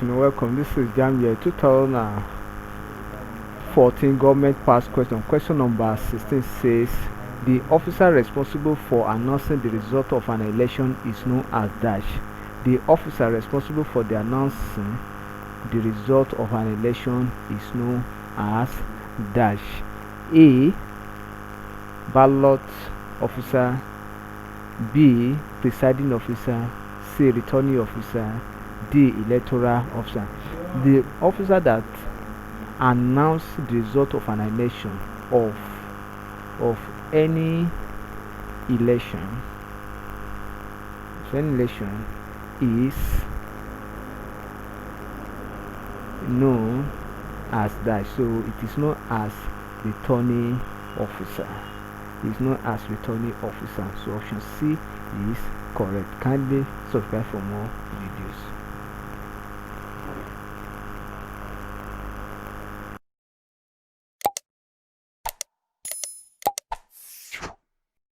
afternoon. Welcome. This is Jamb here. 2014 government pass question. Question number 16 says the officer responsible for announcing the result of an election is known as dash. The officer responsible for the announcing the result of an election is known as dash. A. Ballot officer. B. Presiding officer. C. Returning officer. D. Electoral officer. The officer that announced the result of an election of any election, is known as that. So it is known as returning officer. It is known as returning officer. So option C is correct. Kindly subscribe for more videos.